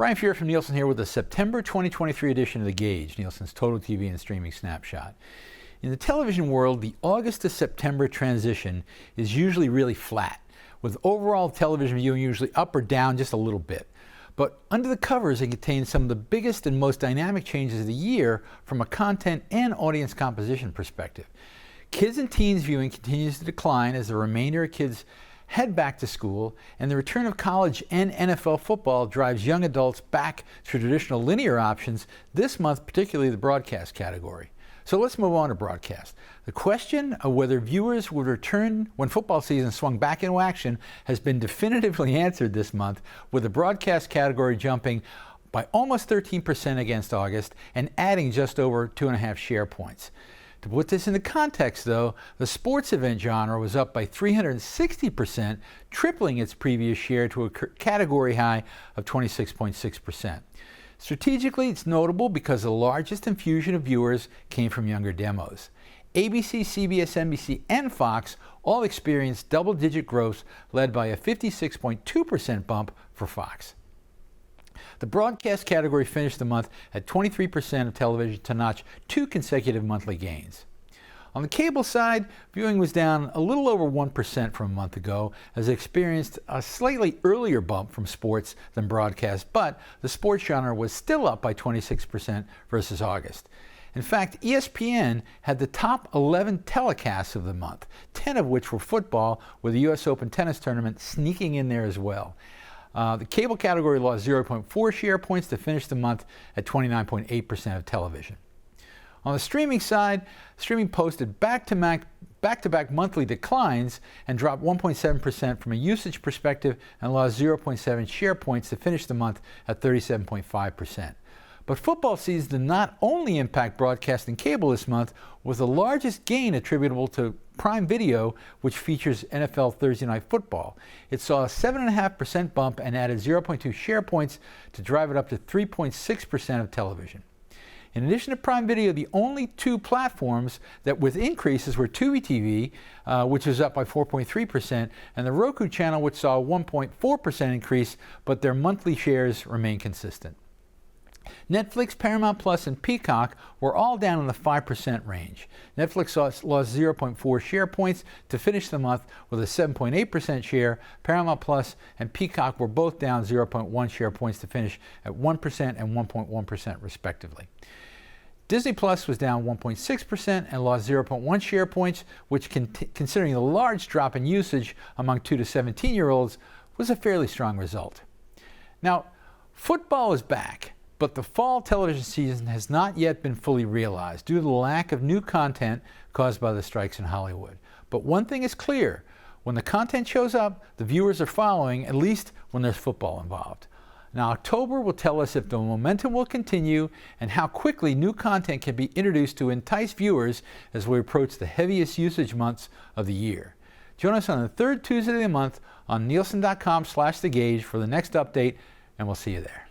Brian Fuhr from Nielsen here with the September 2023 edition of The Gauge, Nielsen's Total TV and Streaming Snapshot. In the television world, the August to September transition is usually really flat, with overall television viewing usually up or down just a little bit. But under the covers, it contains some of the biggest and most dynamic changes of the year from a content and audience composition perspective. Kids and teens viewing continues to decline as the remainder of kids head back to school, and the return of college and NFL football drives young adults back to traditional linear options, this month particularly the broadcast category. So let's move on to broadcast. The question of whether viewers would return when football season swung back into action has been definitively answered this month, with the broadcast category jumping by almost 13% against August and adding just over 2.5 share points. To put this into context, though, the sports event genre was up by 360%, tripling its previous share to a category high of 26.6%. Strategically, it's notable because the largest infusion of viewers came from younger demos. ABC, CBS, NBC, and Fox all experienced double-digit growth, led by a 56.2% bump for Fox. The broadcast category finished the month at 23% of television to notch 2 consecutive monthly gains. On the cable side, viewing was down a little over 1% from a month ago, as it experienced a slightly earlier bump from sports than broadcast, but the sports genre was still up by 26% versus August. In fact, ESPN had the top 11 telecasts of the month, 10 of which were football, with the U.S. Open tennis tournament sneaking in there as well. The cable category lost 0.4 share points to finish the month at 29.8% of television. On the streaming side, streaming posted back-to-back monthly declines and dropped 1.7% from a usage perspective and lost 0.7 share points to finish the month at 37.5%. But football season did not only impact broadcast and cable this month, with the largest gain attributable to Prime Video, which features NFL Thursday Night Football. It saw a 7.5% bump and added 0.2 share points to drive it up to 3.6% of television. In addition to Prime Video, the only two platforms that with increases were Tubi TV, which was up by 4.3%, and the Roku channel, which saw a 1.4% increase, but their monthly shares remain consistent. Netflix, Paramount Plus, and Peacock were all down in the 5% range. Netflix lost 0.4 share points to finish the month with a 7.8% share. Paramount Plus and Peacock were both down 0.1 share points to finish at 1% and 1.1% respectively. Disney Plus was down 1.6% and lost 0.1 share points, which considering the large drop in usage among 2 to 17-year-olds was a fairly strong result. Now, football is back, but the fall television season has not yet been fully realized due to the lack of new content caused by the strikes in Hollywood. But one thing is clear: when the content shows up, the viewers are following, at least when there's football involved. Now, October will tell us if the momentum will continue and how quickly new content can be introduced to entice viewers as we approach the heaviest usage months of the year. Join us on the third Tuesday of the month on Nielsen.com/thegauge for the next update, and we'll see you there.